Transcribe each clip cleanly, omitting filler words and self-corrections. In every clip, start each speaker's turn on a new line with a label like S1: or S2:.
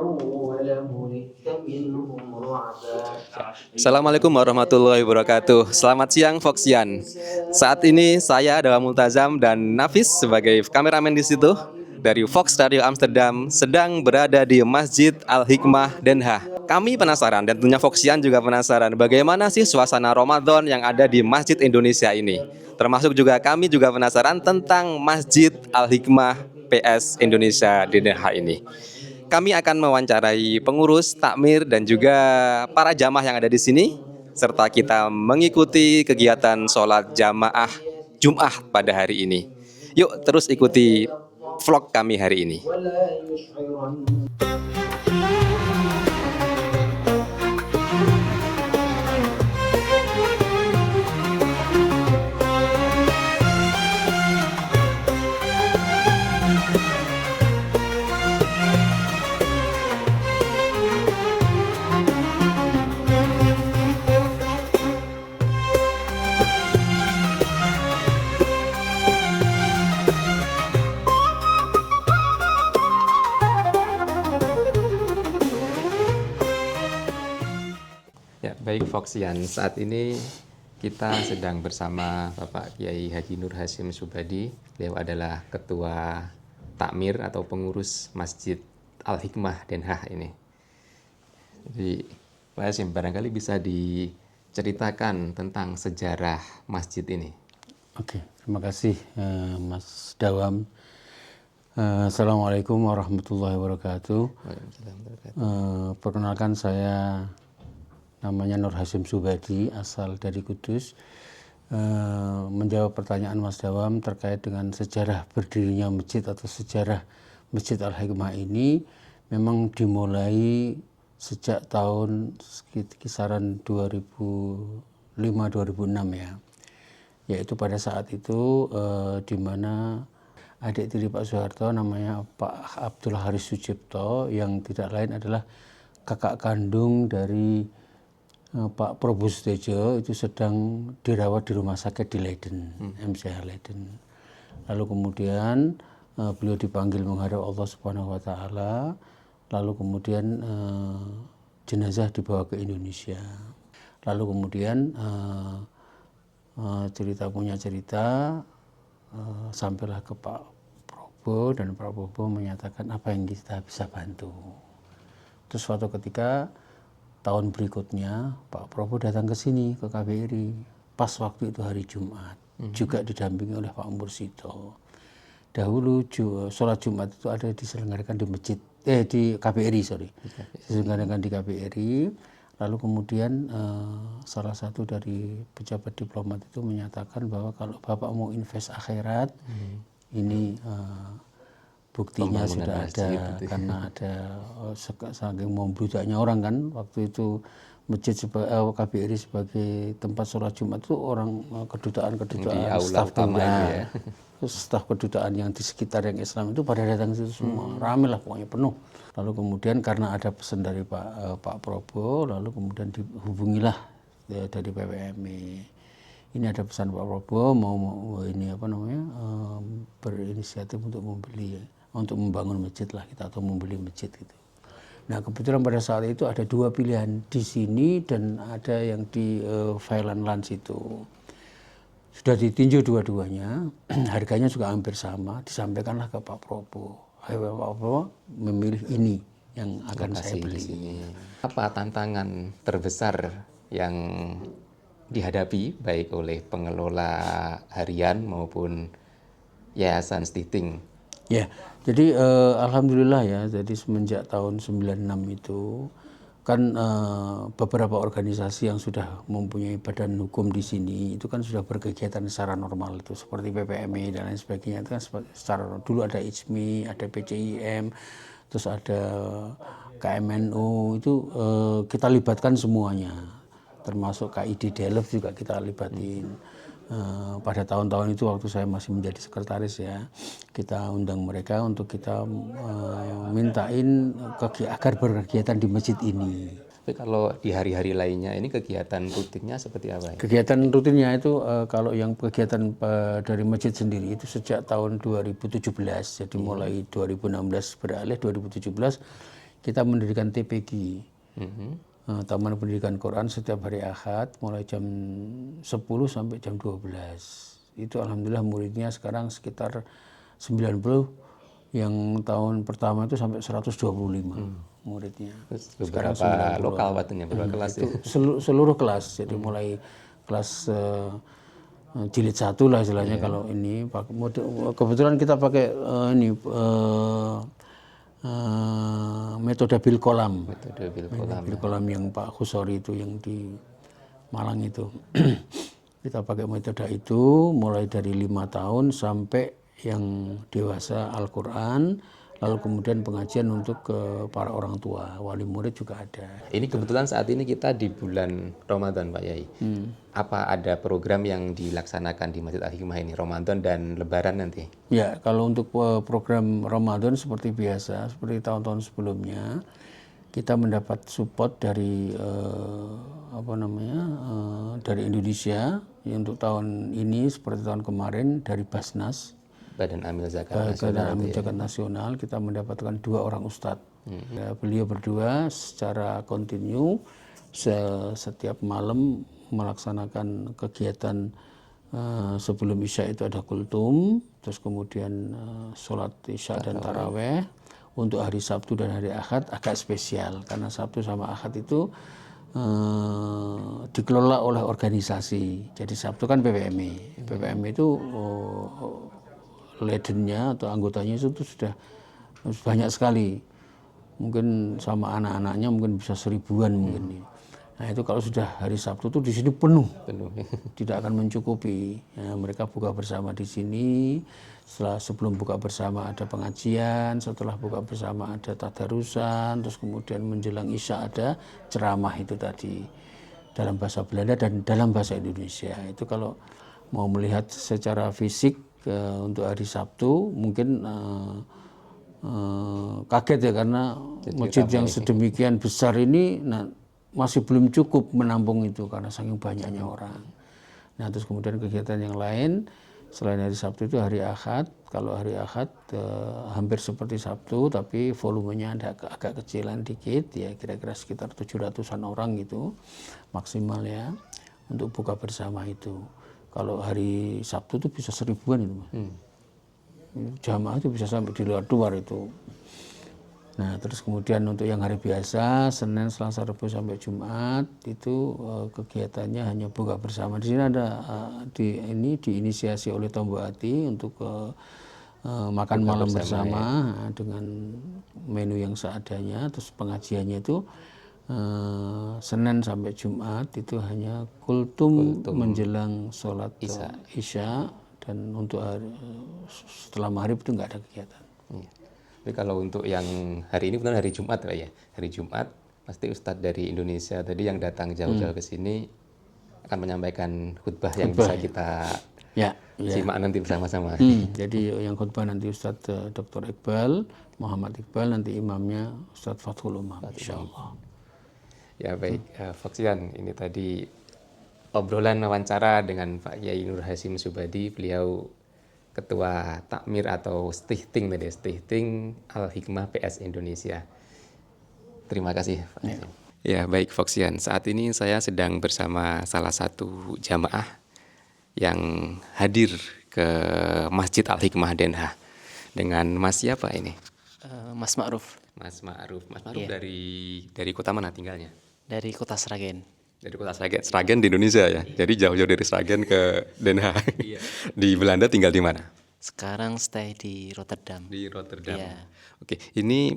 S1: وله لئت منهم رعبا.
S2: Assalamualaikum warahmatullahi wabarakatuh. Selamat siang Foxian. Saat ini saya adalah Multazam dan Nafis sebagai kameramen di situ dari Fox Radio Amsterdam sedang berada di Masjid Al Hikmah Den Haag. Kami penasaran dan tentunya Foxian juga penasaran bagaimana sih suasana Ramadan yang ada di Masjid Indonesia ini. Termasuk juga kami juga penasaran tentang Masjid Al Hikmah PS Indonesia di Den Haag ini. Kami akan mewawancarai pengurus, takmir, dan juga para jamaah yang ada di sini, serta kita mengikuti kegiatan sholat jamaah Jum'ah pada hari ini. Yuk terus ikuti vlog kami hari ini.
S1: ولا يشعرن.
S2: Ya, baik Foxian, saat ini kita sedang bersama Bapak Kiai Haji Nur Hasyim Subhadi. Beliau adalah Ketua Takmir atau pengurus Masjid Al Hikmah Den Haag ini. Jadi Pak Hasyim barangkali bisa diceritakan tentang sejarah masjid ini.
S3: Oke, terima kasih Mas Dawam. Assalamualaikum warahmatullahi wabarakatuh.
S2: Waalaikumsalam warahmatullahi wabarakatuh.
S3: Perkenalkan saya namanya Nur Hasyim Subhadi, asal dari Kudus. Menjawab pertanyaan Mas Dawam terkait dengan sejarah berdirinya masjid atau sejarah Masjid Al Hikmah ini memang dimulai sejak tahun kisaran 2005-2006 ya. Yaitu pada saat itu di mana adik tiri Pak Soeharto namanya Pak Abdul Haris Sucipto yang tidak lain adalah kakak kandung dari Pak Prabowo Sudjojo itu sedang dirawat di rumah sakit di Leiden, MCH Leiden. Lalu kemudian beliau dipanggil menghadap Allah Subhanahu wa taala, lalu kemudian jenazah dibawa ke Indonesia. Lalu kemudian cerita sampailah ke Pak Prabowo dan Pak Prabowo menyatakan apa yang kita bisa bantu. Terus suatu ketika tahun berikutnya Pak Prabowo datang ke sini ke KBRI pas waktu itu hari Jumat, juga didampingi oleh Pak Mursido. Dahulu sholat Jumat itu ada diselenggarakan di di KBRI diselenggarakan di KBRI. Lalu kemudian salah satu dari pejabat diplomat itu menyatakan bahwa kalau Bapak mau invest akhirat, ini buktinya sudah ada
S2: gitu.
S3: karena ada saking membludaknya orang kan waktu itu masjid KBRI sebagai tempat sholat Jumat itu orang kedutaan staf kedutaan yang di sekitar yang Islam itu pada datang ke situ semua, ramai lah pokoknya penuh. Lalu kemudian karena ada pesan dari Pak Prabowo, lalu kemudian dihubungilah dari PPMI. Ini ada pesan Pak Prabowo mau ini berinisiatif untuk membangun masjid lah kita atau membeli masjid gitu. Nah kebetulan pada saat itu ada dua pilihan di sini dan ada yang di Vailandland itu. Sudah ditinjau dua-duanya, harganya juga hampir sama. Disampaikanlah ke Pak Prabowo. Ayo Pak Prabowo memilih ini yang akan saya beli.
S2: Apa tantangan terbesar yang dihadapi baik oleh pengelola harian maupun yayasan Stiting?
S3: Ya, jadi alhamdulillah ya, jadi semenjak tahun 96 itu kan beberapa organisasi yang sudah mempunyai badan hukum di sini itu kan sudah berkegiatan secara normal itu seperti PPMI dan lain sebagainya itu kan secara dulu ada IJMI, ada PCIM, terus ada KMNU itu kita libatkan semuanya, termasuk KID Delft juga kita libatin. Pada tahun-tahun itu waktu saya masih menjadi sekretaris ya, kita undang mereka untuk kita mintain agar berkegiatan di masjid ini.
S2: Tapi kalau di hari-hari lainnya ini kegiatan rutinnya seperti apa ya?
S3: Kegiatan rutinnya itu kalau yang kegiatan dari masjid sendiri itu sejak tahun 2017, jadi mulai 2016 beralih 2017 kita mendirikan TPQ,
S2: Mhm.
S3: Taman Pendidikan Quran, setiap hari Ahad mulai jam 10 sampai jam 12. Itu alhamdulillah muridnya sekarang sekitar 90, yang tahun pertama itu sampai 125 muridnya.
S2: Terus
S3: Sekarang
S2: beberapa
S3: 90.
S2: lokal waktunya, beberapa kelas
S3: Itu
S2: ya.
S3: seluruh kelas, jadi mulai kelas jilid 1 lah istilahnya. Kalau ini kebetulan kita pakai metode bil kolam.
S2: Metode bil kolam.
S3: Bil kolam yang Pak Khusori itu yang di Malang itu. Kita pakai metode itu mulai dari 5 tahun sampai yang dewasa Al-Quran, lalu kemudian pengajian untuk ke para orang tua, wali murid juga ada.
S2: Ini kebetulan saat ini kita di bulan Ramadan, Pak Yai. Apa ada program yang dilaksanakan di Masjid Al-Hikmah ini, Ramadan dan Lebaran nanti?
S3: Ya, kalau untuk program Ramadan seperti biasa, seperti tahun-tahun sebelumnya, kita mendapat support dari dari Indonesia. Untuk tahun ini seperti tahun kemarin dari Basnas,
S2: Badan Amil Zakat Nasional.
S3: Badan Amil Zakat Nasional, kita mendapatkan 2 orang ustadz. Ya, beliau berdua secara kontinu setiap malam melaksanakan kegiatan. Sebelum Isya itu ada kultum, terus kemudian sholat Isya dan taraweh. Untuk hari Sabtu dan hari Ahad agak spesial, karena Sabtu sama Ahad itu dikelola oleh organisasi. Jadi Sabtu kan PPMI. PPMI itu leadernya atau anggotanya itu sudah banyak sekali. Mungkin sama anak-anaknya mungkin bisa 1000-an mungkin. Nah itu kalau sudah hari Sabtu tuh di sini penuh, tidak akan mencukupi. Ya, mereka buka bersama di sini. Sebelum buka bersama ada pengajian, setelah buka bersama ada tadarusan, terus kemudian menjelang Isya ada ceramah itu tadi dalam bahasa Belanda dan dalam bahasa Indonesia. Itu kalau mau melihat secara fisik untuk hari Sabtu mungkin kaget ya, karena masjid yang sedemikian besar ini masih belum cukup menampung itu karena saking banyaknya orang. Nah terus kemudian kegiatan yang lain selain hari Sabtu itu hari Ahad. Kalau hari Ahad hampir seperti Sabtu tapi volumenya agak kecilan dikit ya, kira-kira sekitar 700-an orang gitu maksimal ya untuk buka bersama itu. Kalau hari Sabtu itu bisa 1000-an itu. Jamaah itu bisa sampai di luar itu. Nah terus kemudian untuk yang hari biasa Senin, Selasa, Rabu sampai Jumat itu kegiatannya hanya buka bersama. Di sini ada diinisiasi oleh Tombo Hati untuk makan malam bersama ya, dengan menu yang seadanya. Terus pengajiannya itu Senin sampai Jumat itu hanya kultum menjelang sholat Isya, dan untuk setelah maghrib itu nggak ada kegiatan.
S2: Tapi kalau untuk yang hari ini benar hari Jumat Pak ya. Hari Jumat pasti Ustadz dari Indonesia tadi yang datang jauh-jauh ke sini akan menyampaikan khutbah yang bisa kita simak nanti bersama-sama.
S3: Jadi yang khutbah nanti Ustadz Dr. Iqbal, Muhammad Iqbal, nanti imamnya Ustadz Fathul Umam, insyaallah.
S2: Ya baik, Foxian, ini tadi obrolan wawancara dengan Pak Yai Nur Hasyim Subhadi, beliau Ketua Takmir atau Stichting Al-Hikmah PS Indonesia. Terima kasih Pak. Ya baik Foxian, saat ini saya sedang bersama salah satu jamaah yang hadir ke Masjid Al-Hikmah Den Haag dengan Mas siapa ini?
S4: Mas Ma'ruf.
S2: Mas Ma'ruf. Mas Ma'ruf dari kota mana tinggalnya?
S4: Dari kota Sragen.
S2: Dari kota Sragen. Sragen di Indonesia ya. Jadi jauh-jauh dari Sragen ke Den Haag. Di Belanda tinggal di mana?
S4: Sekarang stay di Rotterdam.
S2: Di Rotterdam.
S4: Iya.
S2: Oke, ini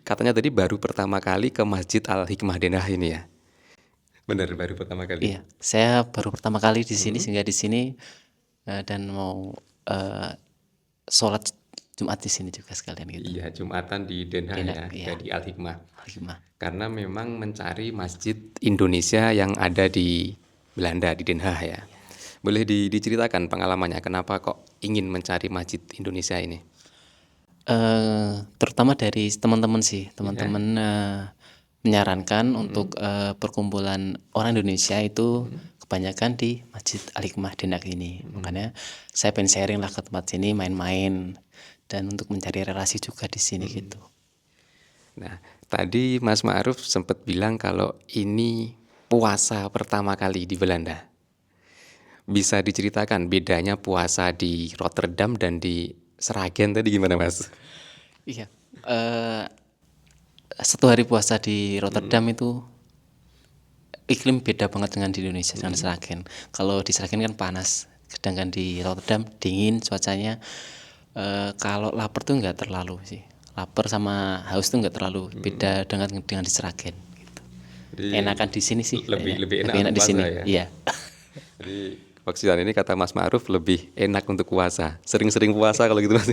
S2: katanya tadi baru pertama kali ke Masjid Al-Hikmah Den Haag ini ya. Benar, baru pertama kali.
S4: Iya, saya baru pertama kali di sini sehingga di sini dan mau sholat Jumat di sini juga sekalian gitu.
S2: Iya, Jumatan di Den Haag ya, di Al-Hikmah.
S4: Al-Hikmah.
S2: Karena memang mencari masjid Indonesia yang ada di Belanda, di Den Haag ya. Boleh diceritakan pengalamannya, kenapa kok ingin mencari masjid Indonesia ini?
S4: Terutama dari teman-teman sih, teman-teman menyarankan untuk perkumpulan orang Indonesia itu kebanyakan di Masjid Al-Hikmah Den Haag ini. Makanya saya pengen sharing lah ke tempat sini, main-main dan untuk mencari relasi juga di sini gitu.
S2: Nah, tadi Mas Ma'ruf sempat bilang kalau ini puasa pertama kali di Belanda. Bisa diceritakan bedanya puasa di Rotterdam dan di Sragen tadi gimana, Mas?
S4: Iya. Satu hari puasa di Rotterdam itu iklim beda banget dengan di Indonesia, dengan Sragen. Kalau di Sragen kan panas, sedangkan di Rotterdam dingin cuacanya. Kalau lapar tuh nggak terlalu sih. Lapar sama haus tuh nggak terlalu. Beda dengan di Sragen. Gitu. Enakan di sini sih.
S2: Lebih enak
S4: enak di
S2: puasa
S4: sini.
S2: ya?
S4: Iya.
S2: Jadi Foxian ini kata Mas Ma'ruf lebih enak untuk puasa. Sering-sering puasa kalau gitu Mas.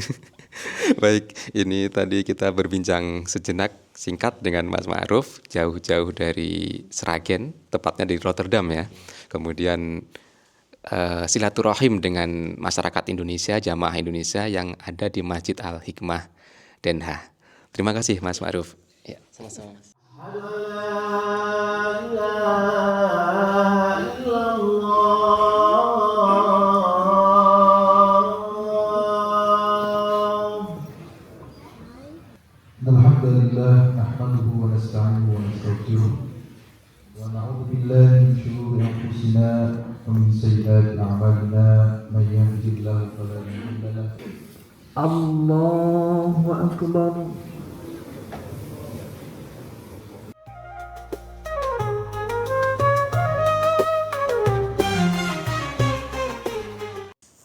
S2: Baik, ini tadi kita berbincang sejenak singkat dengan Mas Ma'ruf jauh-jauh dari Sragen, tepatnya di Rotterdam ya. Kemudian silaturahim dengan masyarakat Indonesia, jamaah Indonesia yang ada di Masjid Al Hikmah Den Haag. Terima kasih Mas Ma'ruf.
S4: Ya, sama-sama Mas.
S5: الحمد لله نحمده ونستعينه ونستغفره ونعوذ بالله من شرور انفسنا ومن سيئات اعمالنا من يهده الله فلا مضل له الله اكبر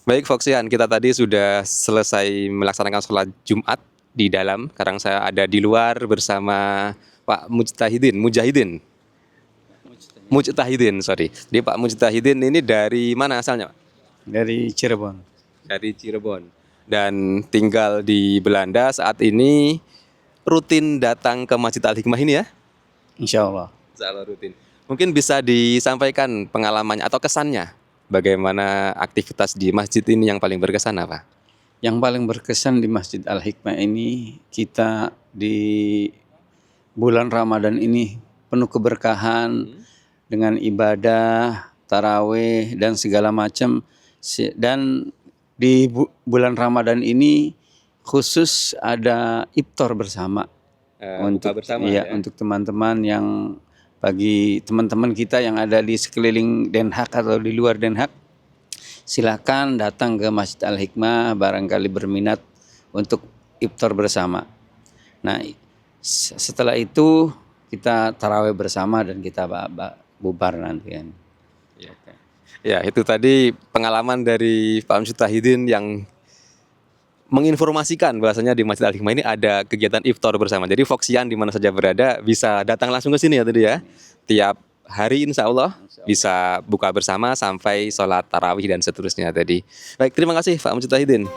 S2: Baik Foxian, kita tadi sudah selesai melaksanakan sholat Jumat di dalam. Sekarang saya ada di luar bersama Pak Mujtahidin. Sorry. Dia Pak Mujtahidin ini dari mana asalnya, Pak?
S6: Dari Cirebon.
S2: Dari Cirebon. Dan tinggal di Belanda saat ini, rutin datang ke Masjid Al Hikmah ini ya?
S6: Insya Allah.
S2: Insya Allah rutin. Mungkin bisa disampaikan pengalamannya atau kesannya. Bagaimana aktivitas di masjid ini yang paling berkesan apa?
S6: Yang paling berkesan di Masjid Al Hikmah ini, kita di bulan Ramadan ini penuh keberkahan dengan ibadah, taraweh dan segala macam. Dan di bulan Ramadan ini khusus ada iftar bersama.
S2: Buka bersama
S6: ya, untuk teman-teman yang bagi teman-teman kita yang ada di sekeliling Den Haag atau di luar Den Haag, silakan datang ke Masjid Al Hikmah barangkali berminat untuk iftar bersama. Nah, setelah itu kita taraweh bersama dan kita bubar nanti kan.
S2: Ya, itu tadi pengalaman dari Pak Mujtahidin yang menginformasikan bahwasanya di Masjid Al Hikmah ini ada kegiatan iftar bersama. Jadi Foxian di mana saja berada bisa datang langsung ke sini ya tadi ya. Tiap hari insya Allah bisa buka bersama sampai sholat tarawih dan seterusnya tadi. Baik, terima kasih Pak Mujtahidin.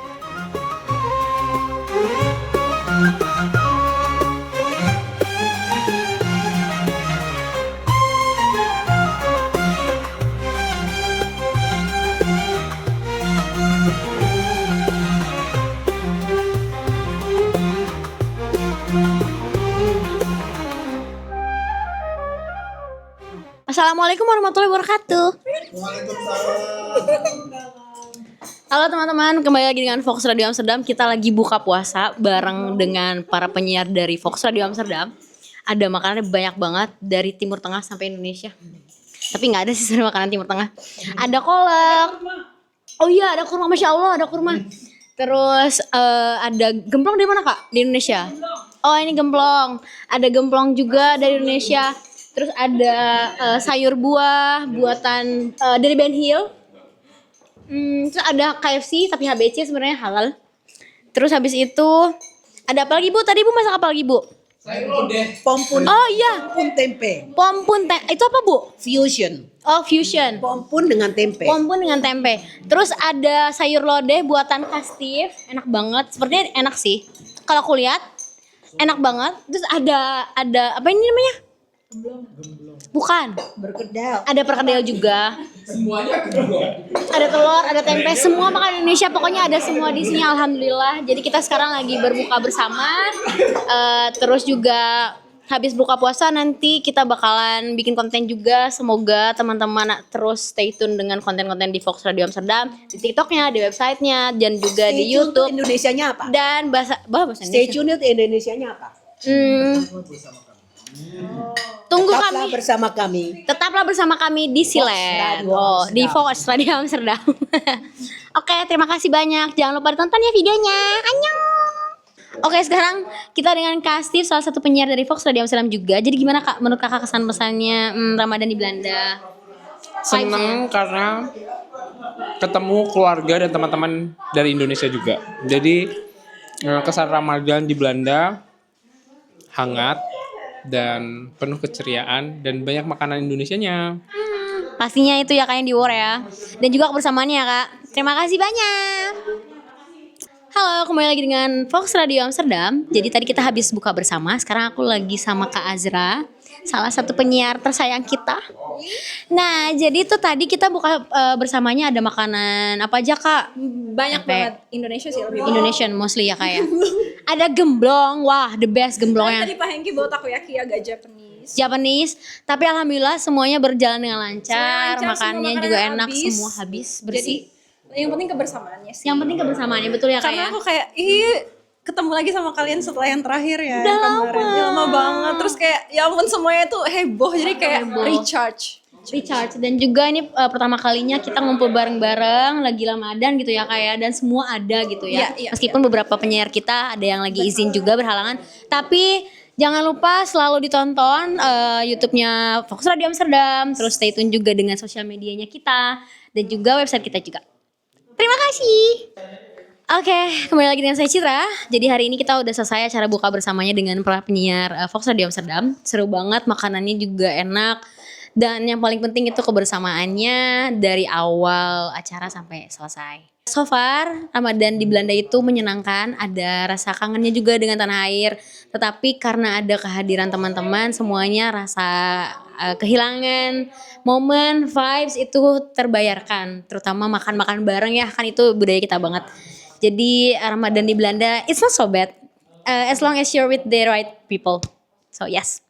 S7: Assalamualaikum warahmatullahi wabarakatuh. Halo teman-teman, kembali lagi dengan Fox Radio Amsterdam. Kita lagi buka puasa bareng dengan para penyiar dari Fox Radio Amsterdam. Ada makanannya banyak banget dari Timur Tengah sampai Indonesia. Tapi nggak ada sih sebenarnya makanan Timur Tengah. Ada kolak. Oh iya, ada kurma, masya Allah ada kurma. Terus ada gemplong dari mana Kak? Di Indonesia. Oh ini gemplong. Ada gemplong juga dari Indonesia. Terus ada sayur buah buatan dari Ben Hill. Terus ada KFC tapi HBC sebenarnya halal. Terus habis itu ada apa lagi Bu? Tadi Bu masak apa lagi Bu?
S8: Sayur lodeh. Pompun.
S7: Oh iya.
S8: Pompun tempe.
S7: Pompun itu apa Bu?
S8: Fusion.
S7: Oh fusion.
S8: Pompun dengan tempe.
S7: Pompun dengan tempe. Terus ada sayur lodeh buatan Kastif. Enak banget. Sepertinya enak sih. Kalau aku lihat enak banget. Terus ada apa ini namanya? Bukan.
S8: Berkedel.
S7: Ada perkedel juga.
S8: Semuanya kedua.
S7: Ada telur, ada tempe, semua makanan Indonesia pokoknya ada semua di sini alhamdulillah. Jadi kita sekarang lagi berbuka bersama. Terus juga habis buka puasa nanti kita bakalan bikin konten juga. Semoga teman-teman terus stay tune dengan konten-konten di Fox Radio Amsterdam, di TikToknya, di websitenya, dan juga di YouTube.
S8: Indonesianya apa?
S7: Dan bahasa
S8: Stay
S7: Indonesia.
S8: tune itu Indonesianya apa?
S7: Tunggu
S8: Tetaplah
S7: kami.
S8: bersama kami.
S7: Tetaplah bersama kami di Silet.
S8: Radio
S7: Oh, di
S8: Amsterdam.
S7: Fox Radio Amsterdam. Oke, terima kasih banyak. Jangan lupa ditonton ya videonya. Annyeong. Oke, sekarang kita dengan Kak Steve, salah satu penyiar dari Fox Radio Amsterdam juga. Jadi gimana Kak, menurut Kakak kesan pesannya Ramadan di Belanda?
S9: Seneng karena ketemu keluarga dan teman-teman dari Indonesia juga. Jadi kesan Ramadan di Belanda hangat dan penuh keceriaan dan banyak makanan Indonesianya.
S7: Pastinya itu ya Kak yang di war ya. Dan juga kebersamaannya ya Kak. Terima kasih banyak. Halo, kembali lagi dengan Fox Radio Amsterdam. Jadi tadi kita habis buka bersama. Sekarang aku lagi sama Kak Azra, salah satu penyiar tersayang kita. Nah, jadi tuh tadi kita buka bersamanya ada makanan apa aja Kak?
S10: Banyak banget Indonesia sih lebih banyak.
S7: Indonesian mostly ya Kak ya. Ada gemblong, wah the best gemblongnya.
S10: Tadi Pak Hengki bawa takoyaki agak Japanese.
S7: Japanese, tapi alhamdulillah semuanya berjalan dengan lancar,
S10: Semua
S7: makannya
S10: makanan
S7: juga enak,
S10: habis.
S7: semua habis, bersih.
S10: Jadi yang penting kebersamaannya sih.
S7: Yang penting kebersamaannya, betul ya Kak
S10: Karena
S7: ya?
S10: aku kayak ketemu lagi sama kalian setelah yang terakhir ya.
S7: Udah
S10: kemarin.
S7: lama.
S10: Ya, lama banget. Terus kayak ya ampun semuanya tuh heboh. Jadi kayak recharge.
S7: Dan juga ini pertama kalinya kita ngumpul bareng-bareng lagi Ramadan gitu ya Kak ya, dan semua ada gitu ya.
S10: Iya, iya,
S7: Meskipun beberapa penyiar kita ada yang lagi izin juga berhalangan, tapi jangan lupa selalu ditonton YouTube-nya Fox Radio Amsterdam, terus stay tune juga dengan sosial medianya kita dan juga website kita juga. Terima kasih. Oke, kembali lagi dengan saya Citra. Jadi hari ini kita udah selesai acara buka bersamanya dengan para penyiar Fox Radio Amsterdam. Seru banget, makanannya juga enak. Dan yang paling penting itu kebersamaannya dari awal acara sampai selesai. So far, Ramadan di Belanda itu menyenangkan, ada rasa kangennya juga dengan tanah air. Tetapi karena ada kehadiran teman-teman, semuanya rasa kehilangan momen, vibes itu terbayarkan. Terutama makan-makan bareng ya, kan itu budaya kita banget. Jadi Ramadan di Belanda, it's not so bad. As long as you're with the right people. So yes.